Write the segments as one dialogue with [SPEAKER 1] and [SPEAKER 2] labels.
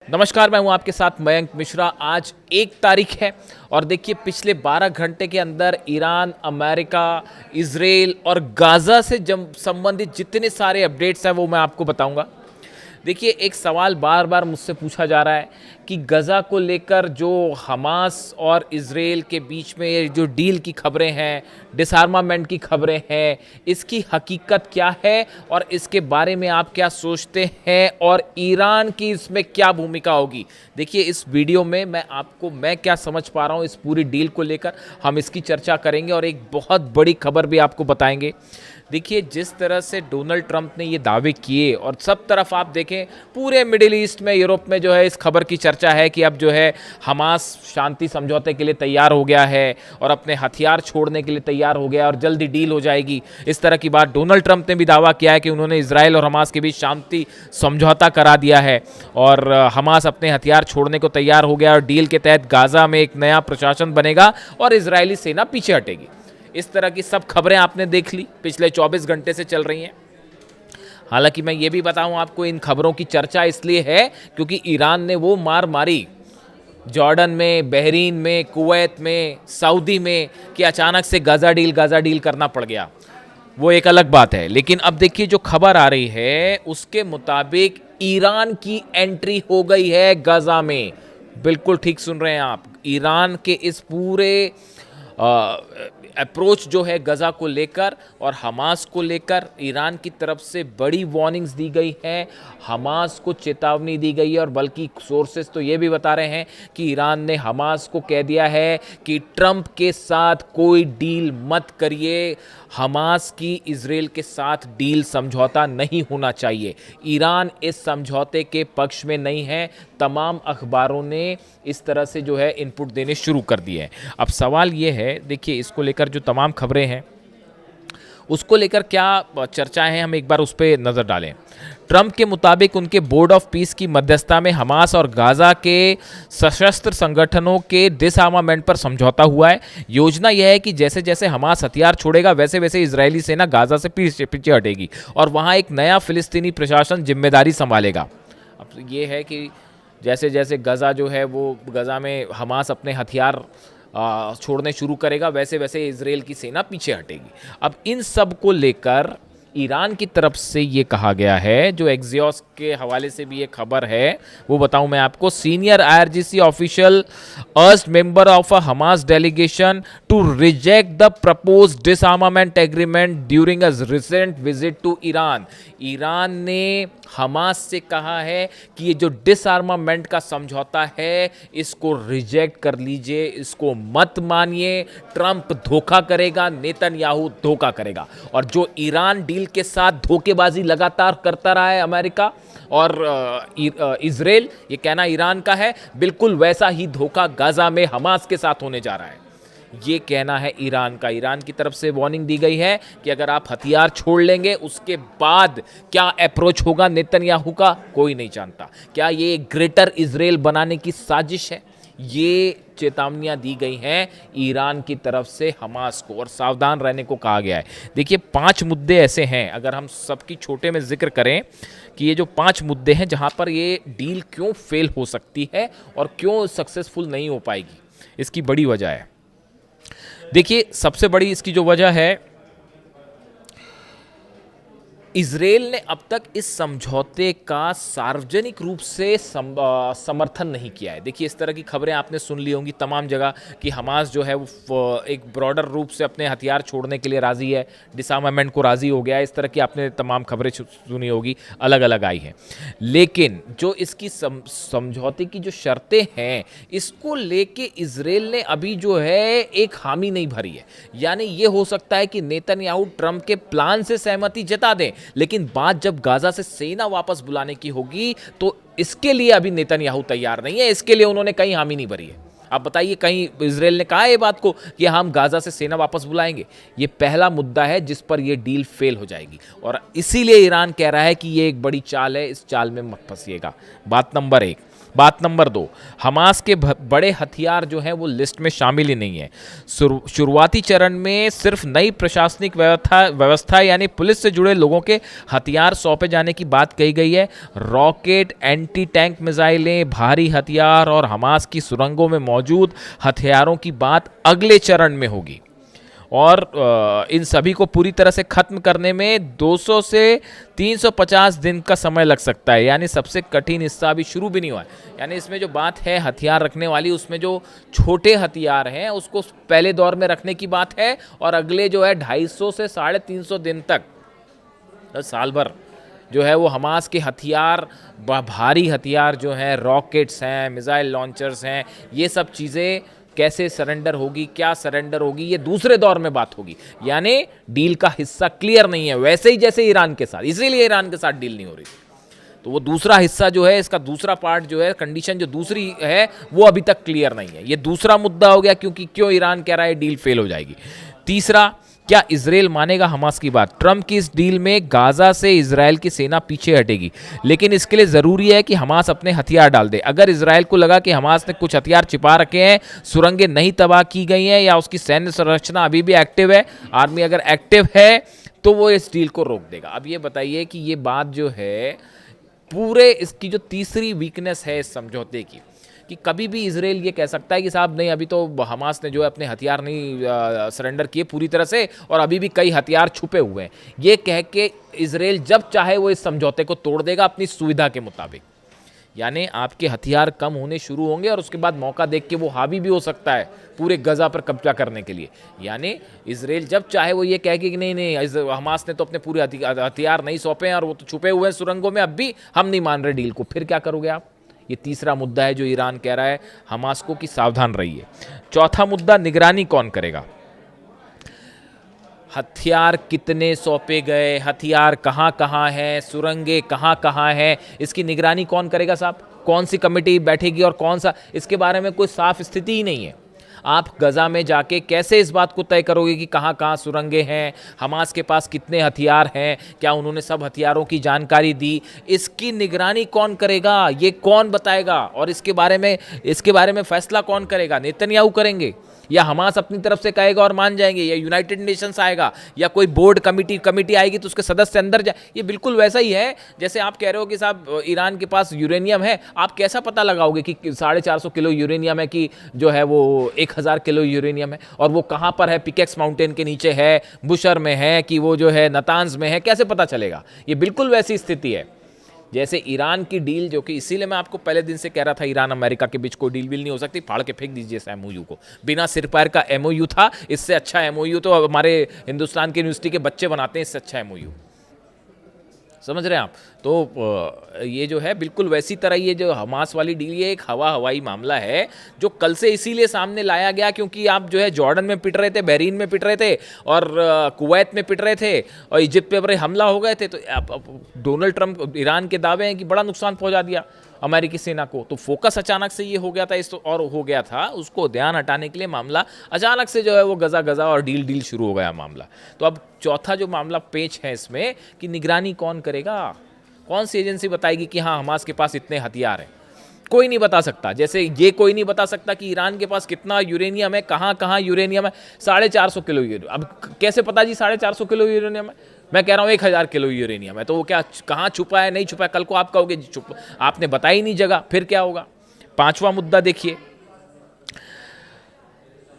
[SPEAKER 1] नमस्कार, मैं हूं आपके साथ मयंक मिश्रा। आज 1 तारीख है और देखिए पिछले 12 घंटे के अंदर ईरान, अमेरिका, इजराइल और गाज़ा से संबंधित जितने सारे अपडेट्स हैं वो मैं आपको बताऊंगा। देखिए, एक सवाल बार बार मुझसे पूछा जा रहा है कि गज़ा को लेकर जो हमास और इजराइल के बीच में ये जो डील की खबरें हैं, डिसआर्मामेंट की खबरें हैं, इसकी हकीकत क्या है और इसके बारे में आप क्या सोचते हैं और ईरान की इसमें क्या भूमिका होगी। देखिए, इस वीडियो में मैं क्या समझ पा रहा हूँ इस पूरी डील को लेकर, हम इसकी चर्चा करेंगे और एक बहुत बड़ी खबर भी आपको बताएंगे। देखिए, जिस तरह से डोनाल्ड ट्रंप ने ये दावे किए और सब तरफ आप देखें, पूरे मिडिल ईस्ट में, यूरोप में जो है इस खबर की चर्चा है कि अब जो है हमास शांति समझौते के लिए तैयार हो गया है और अपने हथियार छोड़ने के लिए तैयार हो गया और जल्दी डील हो जाएगी। इस तरह की बात डोनाल्ड ट्रंप ने भी दावा किया है कि उन्होंने इजराइल और हमास के बीच शांति समझौता करा दिया है और हमास अपने हथियार छोड़ने को तैयार हो गया और डील के तहत गाज़ा में एक नया प्रशासन बनेगा और इजरायली सेना पीछे हटेगी। इस तरह की सब खबरें आपने देख ली, पिछले 24 घंटे से चल रही हैं। हालांकि मैं ये भी बताऊं आपको, इन खबरों की चर्चा इसलिए है क्योंकि ईरान ने वो मार मारी जॉर्डन में, बहरीन में, कुवैत में, सऊदी में कि अचानक से गाज़ा डील करना पड़ गया। वो एक अलग बात है। लेकिन अब देखिए, जो खबर आ रही है उसके मुताबिक ईरान की एंट्री हो गई है गाज़ा में। बिल्कुल ठीक सुन रहे हैं आप। ईरान के इस पूरे अप्रोच जो है गज़ा को लेकर और हमास को लेकर, ईरान की तरफ से बड़ी वार्निंग्स दी गई हैं, हमास को चेतावनी दी गई है और बल्कि सोर्सेस तो ये भी बता रहे हैं कि ईरान ने हमास को कह दिया है कि ट्रंप के साथ कोई डील मत करिए, हमास की इजराइल के साथ डील समझौता नहीं होना चाहिए। ईरान इस समझौते के पक्ष में नहीं है। तमाम अखबारों ने इस तरह से जो है इनपुट देने शुरू कर दिए हैं। अब सवाल ये है, देखिए, इसको लेकर जो तमाम खबरें हैं उसको लेकर क्या चर्चाएं हैं, हम एक बार उस पर नज़र डालें। ट्रंप के मुताबिक उनके बोर्ड ऑफ पीस की मध्यस्थता में हमास और गाज़ा के सशस्त्र संगठनों के डिसआर्मामेंट पर समझौता हुआ है। योजना यह है कि जैसे जैसे हमास हथियार छोड़ेगा वैसे वैसे इजरायली सेना गाज़ा से पीछे हटेगी और वहाँ एक नया फिलिस्तीनी प्रशासन जिम्मेदारी संभालेगा। अब ये है कि जैसे जैसे गज़ा जो है वो गज़ा में हमास अपने हथियार छोड़ने शुरू करेगा वैसे वैसे इजराइल की सेना पीछे हटेगी। अब इन सब को लेकर ईरान की तरफ से ये कहा गया है, जो एक्सियोस के हवाले से भी ये खबर है वो बताऊं मैं आपको। Senior IRGC official urged member of a Hamas delegation to reject the proposed disarmament agreement during a recent visit to Iran. Iran ने हमास से कहा है कि ये जो डिसआर्मामेंट का समझौता है इसको रिजेक्ट कर लीजिए, इसको मत मानिए। ट्रंप धोखा करेगा, नेतन्याहू धोखा करेगा। और जो ईरान डील के साथ धोखेबाजी लगातार करता रहा है अमेरिका और इजराइल, ये कहना ईरान का है, बिल्कुल वैसा ही धोखा गाज़ा में हमास के साथ होने जा रहा है। ये कहना है ईरान का। ईरान की तरफ से वार्निंग दी गई है कि अगर आप हथियार छोड़ लेंगे उसके बाद क्या अप्रोच होगा नेतन्याहू का, कोई नहीं जानता। क्या ये ग्रेटर इजराइल बनाने की साजिश है? ये चेतावनियां दी गई हैं ईरान की तरफ से हमास को और सावधान रहने को कहा गया है। देखिए, 5 मुद्दे ऐसे हैं, अगर हम सबकी छोटे में जिक्र करें कि ये जो 5 मुद्दे हैं जहां पर ये डील क्यों फेल हो सकती है और क्यों सक्सेसफुल नहीं हो पाएगी, इसकी बड़ी वजह है। देखिए, सबसे बड़ी इसकी जो वजह है, इजराइल ने अब तक इस समझौते का सार्वजनिक रूप से समर्थन नहीं किया है। देखिए, इस तरह की खबरें आपने सुन ली होंगी तमाम जगह कि हमास जो है वो एक ब्रॉडर रूप से अपने हथियार छोड़ने के लिए राज़ी है, डिसआर्मामेंट को राज़ी हो गया है। इस तरह की आपने तमाम खबरें सुनी होगी, अलग अलग आई हैं। लेकिन जो इसकी समझौते की जो शर्तें हैं, इसको लेके इजराइल ने अभी जो है एक हामी नहीं भरी है। यानी ये हो सकता है कि नेतन्याहू ट्रंप के प्लान से सहमति जता दें, लेकिन बात जब गाज़ा से सेना वापस बुलाने की होगी तो इसके लिए अभी नेतन्याहू तैयार नहीं है। इसके लिए उन्होंने कहीं हामी नहीं भरी है। आप बताइए, कहीं इजराइल ने कहा है ये बात को कि हम गाज़ा से सेना वापस बुलाएंगे? ये पहला मुद्दा है जिस पर ये डील फेल हो जाएगी और इसीलिए ईरान कह रहा है कि ये एक बड़ी चाल है, इस चाल में मत फंसिएगा। बात नंबर 1। बात नंबर 2, हमास के बड़े हथियार जो हैं वो लिस्ट में शामिल ही नहीं है। शुरुआती चरण में सिर्फ नई प्रशासनिक व्यवस्था यानी पुलिस से जुड़े लोगों के हथियार सौंपे जाने की बात कही गई है। रॉकेट, एंटी टैंक मिसाइलें, भारी हथियार और हमास की सुरंगों में मौजूद हथियारों की बात अगले चरण में होगी और इन सभी को पूरी तरह से खत्म करने में 200 से 350 दिन का समय लग सकता है। यानी सबसे कठिन हिस्सा अभी शुरू भी नहीं हुआ है। यानी इसमें जो बात है हथियार रखने वाली, उसमें जो छोटे हथियार हैं उसको पहले दौर में रखने की बात है और अगले जो है 250 से 350 दिन तक, साल भर जो है वो हमास के हथियार, भारी हथियार जो हैं, रॉकेट्स हैं, मिसाइल लॉन्चर्स हैं, ये सब चीज़ें कैसे सरेंडर होगी, क्या सरेंडर होगी, ये दूसरे दौर में बात होगी। यानी डील का हिस्सा क्लियर नहीं है, वैसे ही जैसे ईरान के साथ, इसीलिए ईरान के साथ डील नहीं हो रही। तो वो दूसरा हिस्सा जो है, इसका दूसरा पार्ट जो है, कंडीशन जो दूसरी है वो अभी तक क्लियर नहीं है। ये दूसरा मुद्दा हो गया क्योंकि क्यों ईरान कह रहा है डील फेल हो जाएगी। तीसरा, क्या इजराइल मानेगा हमास की बात? ट्रंप की इस डील में गाजा से इजराइल की सेना पीछे हटेगी, लेकिन इसके लिए ज़रूरी है कि हमास अपने हथियार डाल दे। अगर इजराइल को लगा कि हमास ने कुछ हथियार छिपा रखे हैं, सुरंगें नहीं तबाह की गई हैं या उसकी सैन्य संरचना अभी भी एक्टिव है, आर्मी अगर एक्टिव है, तो वो इस डील को रोक देगा। अब ये बताइए कि ये बात जो है पूरे इसकी जो तीसरी वीकनेस है इस समझौते की, कि कभी भी इजराइल ये कह सकता है कि साहब नहीं, अभी तो हमास ने जो है अपने हथियार नहीं सरेंडर किए पूरी तरह से और अभी भी कई हथियार छुपे हुए हैं। ये कह के इजराइल जब चाहे वो इस समझौते को तोड़ देगा अपनी सुविधा के मुताबिक। यानी आपके हथियार कम होने शुरू होंगे और उसके बाद मौका देख के वो हावी भी हो सकता है पूरे गजा पर कब्जा करने के लिए। यानी इजराइल जब चाहे वो ये कहे कि नहीं नहीं, हमास ने तो अपने पूरे हथियार नहीं सौंपे हैं और वो तो छुपे हुए हैं सुरंगों में, अब भी हम नहीं मान रहे डील को, फिर क्या करोगे आप? ये तीसरा मुद्दा है जो ईरान कह रहा है हमास को कि सावधान रहिए। चौथा मुद्दा, निगरानी कौन करेगा? हथियार कितने सौंपे गए, हथियार कहाँ कहाँ हैं, सुरंगें कहाँ कहाँ हैं, इसकी निगरानी कौन करेगा साहब? कौन सी कमेटी बैठेगी और कौन सा? इसके बारे में कोई साफ स्थिति ही नहीं है। आप गजा में जाके कैसे इस बात को तय करोगे कि कहाँ कहाँ सुरंगें हैं, हमास के पास कितने हथियार हैं, क्या उन्होंने सब हथियारों की जानकारी दी? इसकी निगरानी कौन करेगा? ये कौन बताएगा? और इसके बारे में फैसला कौन करेगा? नेतन्याहू करेंगे या हमास अपनी तरफ से कहेगा और मान जाएंगे, या यूनाइटेड नेशंस आएगा, या कोई बोर्ड कमेटी आएगी तो उसके सदस्य अंदर जाए? ये बिल्कुल वैसा ही है जैसे आप कह रहे हो कि साहब ईरान के पास यूरेनियम है, आप कैसा पता लगाओगे कि 450 किलो यूरेनियम है कि जो है वो 1000 किलो यूरेनियम है, और वो कहाँ पर है? पिकेक्स माउंटेन के नीचे है, बुशर में है, कि वो जो है नतांज में है? कैसे पता चलेगा? ये बिल्कुल वैसी स्थिति है जैसे ईरान की डील, जो कि इसीलिए मैं आपको पहले दिन से कह रहा था ईरान अमेरिका के बीच कोई डील नहीं हो सकती, फाड़ के फेंक दीजिए इस एमओयू को। बिना सिर पैर का एमओयू था, इससे अच्छा एमओयू तो हमारे हिंदुस्तान की यूनिवर्सिटी के बच्चे बनाते हैं, इससे अच्छा एमओयू। समझ रहे हैं आप? तो ये जो है बिल्कुल वैसी तरह ये जो हमास वाली डील, ये एक हवाई मामला है जो कल से इसीलिए सामने लाया गया क्योंकि आप जो है जॉर्डन में पिट रहे थे, बहरीन में पिट रहे थे और कुवैत में पिट रहे थे और इजिप्ट पे बड़े हमला हो गए थे। तो डोनाल्ड ट्रंप, ईरान के दावे हैं कि बड़ा नुकसान पहुंचा दिया अमेरिकी सेना को, तो फोकस अचानक से ये हो गया था और हो गया था, उसको ध्यान हटाने के लिए मामला अचानक से जो है वो गजा और डील शुरू हो गया मामला। तो अब चौथा जो मामला पेच है इसमें कि निगरानी कौन करेगा? कौन सी एजेंसी बताएगी कि हाँ हमास के पास इतने हथियार हैं? कोई नहीं बता सकता। जैसे ये कोई नहीं बता सकता कि ईरान के पास कितना यूरेनियम है, कहाँ कहाँ यूरेनियम है। 450 किलो यूरेनियम, अब कैसे पता जी 450 किलो यूरेनियम है? मैं कह रहा हूँ 1000 किलो यूरेनियम है, तो वो क्या कहाँ छुपा है, नहीं छुपा है? कल को आप कहोगे आपने बताई नहीं जगह, फिर क्या होगा? पांचवा मुद्दा देखिए,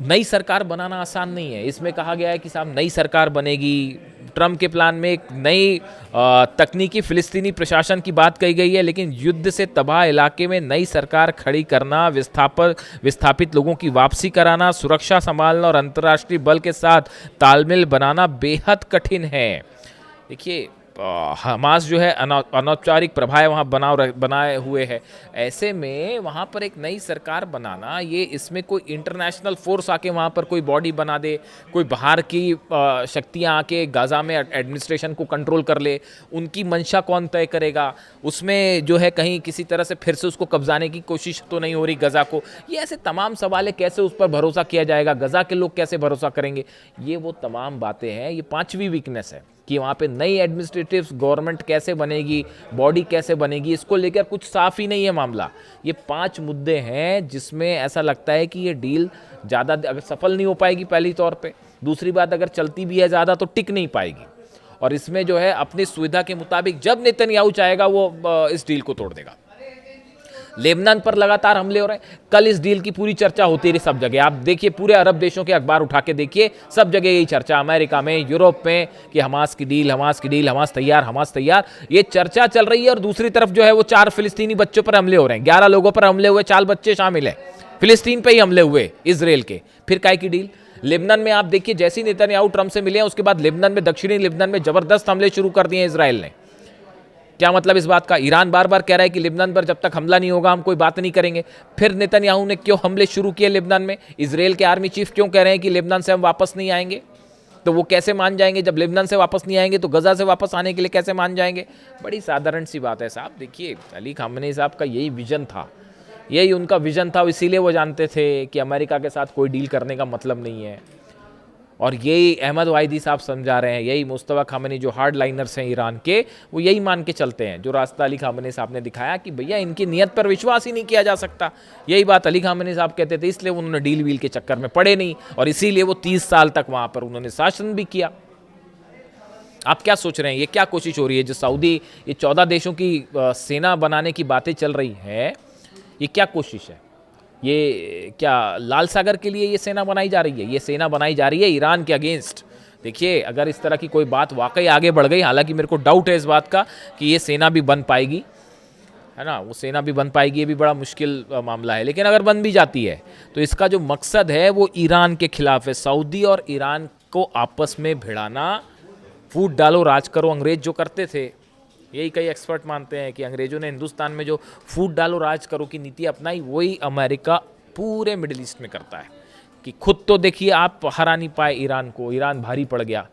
[SPEAKER 1] नई सरकार बनाना आसान नहीं है। इसमें कहा गया है कि साहब नई सरकार बनेगी, ट्रंप के प्लान में एक नई तकनीकी फिलिस्तीनी प्रशासन की बात कही गई है, लेकिन युद्ध से तबाह इलाके में नई सरकार खड़ी करना, विस्थापित लोगों की वापसी कराना, सुरक्षा संभालना और अंतर्राष्ट्रीय बल के साथ तालमेल बनाना बेहद कठिन है। देखिए हमास जो है अनौपचारिक प्रभाव वहाँ बनाए हुए है, ऐसे में वहाँ पर एक नई सरकार बनाना, ये इसमें कोई इंटरनेशनल फोर्स आके वहाँ पर कोई बॉडी बना दे, कोई बाहर की शक्तियाँ आके गाज़ा में एडमिनिस्ट्रेशन को कंट्रोल कर ले, उनकी मंशा कौन तय करेगा? उसमें जो है कहीं किसी तरह से फिर से उसको कब्जाने की कोशिश तो नहीं हो रही गज़ा को? ये ऐसे तमाम सवाल है, कैसे उस पर भरोसा किया जाएगा? गज़ा के लोग कैसे भरोसा करेंगे? ये वो तमाम बातें हैं, ये पांचवी वीकनेस है। कि वहाँ पे नई एडमिनिस्ट्रेटिव गवर्नमेंट कैसे बनेगी, बॉडी कैसे बनेगी, इसको लेकर कुछ साफ ही नहीं है मामला। ये 5 मुद्दे हैं जिसमें ऐसा लगता है कि ये डील ज़्यादा अगर सफल नहीं हो पाएगी पहली तौर पे, दूसरी बात अगर चलती भी है ज़्यादा तो टिक नहीं पाएगी, और इसमें जो है अपनी सुविधा के मुताबिक जब नेतन्याहू चाहेगा वो इस डील को तोड़ देगा। लेबनान पर लगातार हमले हो रहे हैं, कल इस डील की पूरी चर्चा होती रही सब जगह। आप देखिए पूरे अरब देशों के अखबार उठा के देखिए, सब जगह यही चर्चा, अमेरिका में, यूरोप में, कि हमास की डील, हमास की डील, हमास तैयार, हमास तैयार, ये चर्चा चल रही है। और दूसरी तरफ जो है वो 4 फिलिस्तीनी बच्चों पर हमले हो रहे हैं, 11 लोगों पर हमले हुए, 4 बच्चे शामिल हैं, फिलिस्तीन पे ही हमले हुए इजराइल के। फिर काय की डील? लेबनान में आप देखिए, जैसे ही नेतन्याहू ट्रंप से मिले हैं उसके बाद लेबनान में, दक्षिणी लेबनान में जबरदस्त हमले शुरू कर दिए इजराइल ने। क्या मतलब इस बात का? ईरान बार बार कह रहा है कि लेबनान पर जब तक हमला नहीं होगा हम कोई बात नहीं करेंगे। फिर नेतन्याहू ने क्यों हमले शुरू किए लेबनान में? इजराइल के आर्मी चीफ क्यों कह रहे हैं कि लेबनान से हम वापस नहीं आएंगे? तो वो कैसे मान जाएंगे? जब लेबनान से वापस नहीं आएंगे तो गजा से वापस आने के लिए कैसे मान जाएंगे? बड़ी साधारण सी बात है साहब। देखिए अली खामेनी साहब का यही विजन था, यही उनका विजन था, इसीलिए वो जानते थे कि अमेरिका के साथ कोई डील करने का मतलब नहीं है। और यही अहमद वाहिदी साहब समझा रहे हैं, यही मुस्तफा खामेनी जो हार्ड लाइनर्स हैं ईरान के, वो यही मान के चलते हैं, जो रास्ता अली खामेनी साहब ने दिखाया कि भैया इनकी नीयत पर विश्वास ही नहीं किया जा सकता। यही बात अली खामेनी साहब कहते थे, इसलिए उन्होंने डील वील के चक्कर में पड़े नहीं, और इसीलिए वो 30 साल तक वहाँ पर उन्होंने शासन भी किया। आप क्या सोच रहे हैं, ये क्या कोशिश हो रही है? जो सऊदी, ये 14 देशों की सेना बनाने की बातें चल रही हैं, ये क्या कोशिश है? ये क्या लाल सागर के लिए ये सेना बनाई जा रही है? ये सेना बनाई जा रही है ईरान के अगेंस्ट। देखिए अगर इस तरह की कोई बात वाकई आगे बढ़ गई, हालांकि मेरे को डाउट है इस बात का कि ये सेना भी बन पाएगी, है ना, वो सेना भी बन पाएगी, ये भी बड़ा मुश्किल मामला है। लेकिन अगर बन भी जाती है तो इसका जो मकसद है वो ईरान के खिलाफ है। सऊदी और ईरान को आपस में भिड़ाना, फूट डालो राज करो अंग्रेज जो करते थे, यही कई एक्सपर्ट मानते हैं कि अंग्रेजों ने हिंदुस्तान में जो फूट डालो राज करो की नीति अपनाई, वही अमेरिका पूरे मिडिल ईस्ट में करता है। कि खुद तो देखिए आप हरा नहीं पाए ईरान को, ईरान भारी पड़ गया,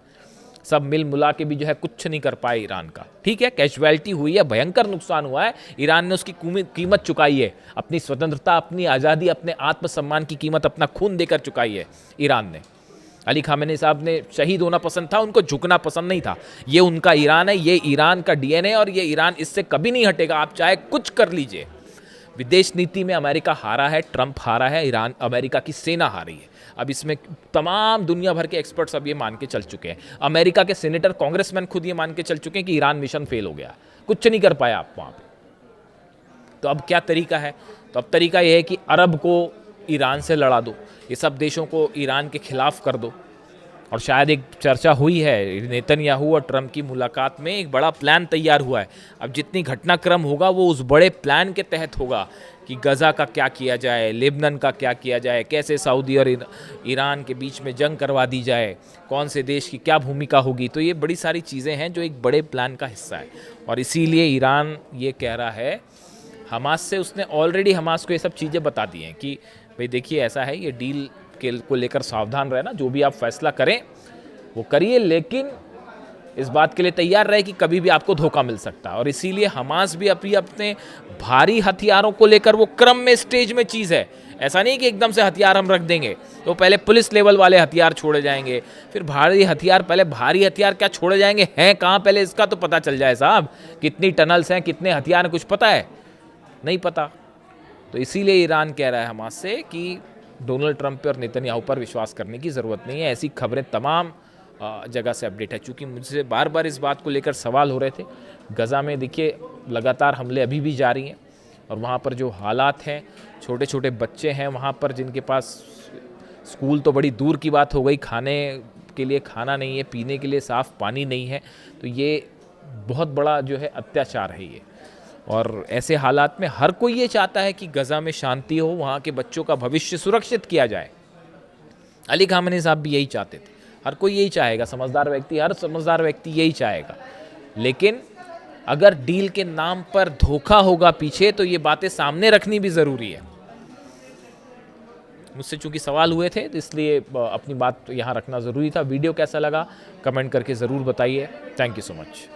[SPEAKER 1] सब मिल मुला के भी जो है कुछ नहीं कर पाए ईरान का। ठीक है, कैजुअलिटी हुई है, भयंकर नुकसान हुआ है, ईरान ने उसकी कीमत चुकाई है, अपनी स्वतंत्रता, अपनी आज़ादी, अपने आत्मसम्मान की कीमत अपना खून देकर चुकाई है ईरान ने। अली खामेनी साहब ने शहीद होना पसंद था, उनको झुकना पसंद नहीं था। ये उनका ईरान है, ये ईरान का डीएनए, और ये ईरान इससे कभी नहीं हटेगा, आप चाहे कुछ कर लीजिए। विदेश नीति में अमेरिका हारा है, ट्रंप हारा है, ईरान, अमेरिका की सेना हारी है। अब इसमें तमाम दुनिया भर के एक्सपर्ट्स अब ये मान के चल चुके हैं, अमेरिका के सीनेटर, कांग्रेसमैन खुद ये मान के चल चुके हैं कि ईरान मिशन फेल हो गया, कुछ नहीं कर पाया आप वहाँ पे। तो अब क्या तरीका है? तो अब तरीका यह है कि अरब को ईरान से लड़ा दो, ये सब देशों को ईरान के खिलाफ कर दो। और शायद एक चर्चा हुई है नेतन्याहू और ट्रंप की मुलाकात में, एक बड़ा प्लान तैयार हुआ है। अब जितनी घटनाक्रम होगा वो उस बड़े प्लान के तहत होगा कि गजा का क्या किया जाए, लेबनान का क्या किया जाए, कैसे सऊदी और ईरान के बीच में जंग करवा दी जाए, कौन से देश की क्या भूमिका होगी। तो ये बड़ी सारी चीज़ें हैं जो एक बड़े प्लान का हिस्सा है। और इसीलिए ईरान ये कह रहा है हमास से, उसने ऑलरेडी हमास को ये सब चीज़ें बता दी हैं कि भाई देखिए ऐसा है, ये डील के को लेकर सावधान रहना, जो भी आप फैसला करें वो करिए, लेकिन इस बात के लिए तैयार रहे कि कभी भी आपको धोखा मिल सकता है। और इसीलिए हमास भी अपने भारी हथियारों को लेकर, वो क्रम में, स्टेज में चीज़ है, ऐसा नहीं कि एकदम से हथियार हम रख देंगे तो पहले पुलिस लेवल वाले हथियार छोड़े जाएंगे, फिर भारी हथियार, पहले भारी हथियार क्या छोड़े जाएंगे, हैं कहाँ, पहले इसका तो पता चल जाए साहब, कितनी टनल्स हैं, कितने हथियार हैं, कुछ पता है? नहीं पता। तो इसीलिए ईरान कह रहा है हमास से कि डोनाल्ड ट्रंप और नेतन्याहू पर विश्वास करने की ज़रूरत नहीं है। ऐसी खबरें तमाम जगह से अपडेट है। चूँकि मुझसे बार बार इस बात को लेकर सवाल हो रहे थे, गज़ा में देखिए लगातार हमले अभी भी जारी हैं, और वहाँ पर जो हालात हैं, छोटे छोटे बच्चे हैं वहाँ पर जिनके पास, स्कूल तो बड़ी दूर की बात हो गई, खाने के लिए खाना नहीं है, पीने के लिए साफ़ पानी नहीं है, तो ये बहुत बड़ा जो है अत्याचार है ये। और ऐसे हालात में हर कोई ये चाहता है कि गज़ा में शांति हो, वहाँ के बच्चों का भविष्य सुरक्षित किया जाए। अली खामेनी साहब भी यही चाहते थे, हर कोई यही चाहेगा, समझदार व्यक्ति, हर समझदार व्यक्ति यही चाहेगा। लेकिन अगर डील के नाम पर धोखा होगा पीछे, तो ये बातें सामने रखनी भी ज़रूरी है। मुझसे चूंकि सवाल हुए थे तो इसलिए अपनी बात यहाँ रखना ज़रूरी था। वीडियो कैसा लगा कमेंट करके ज़रूर बताइए। Thank you so much.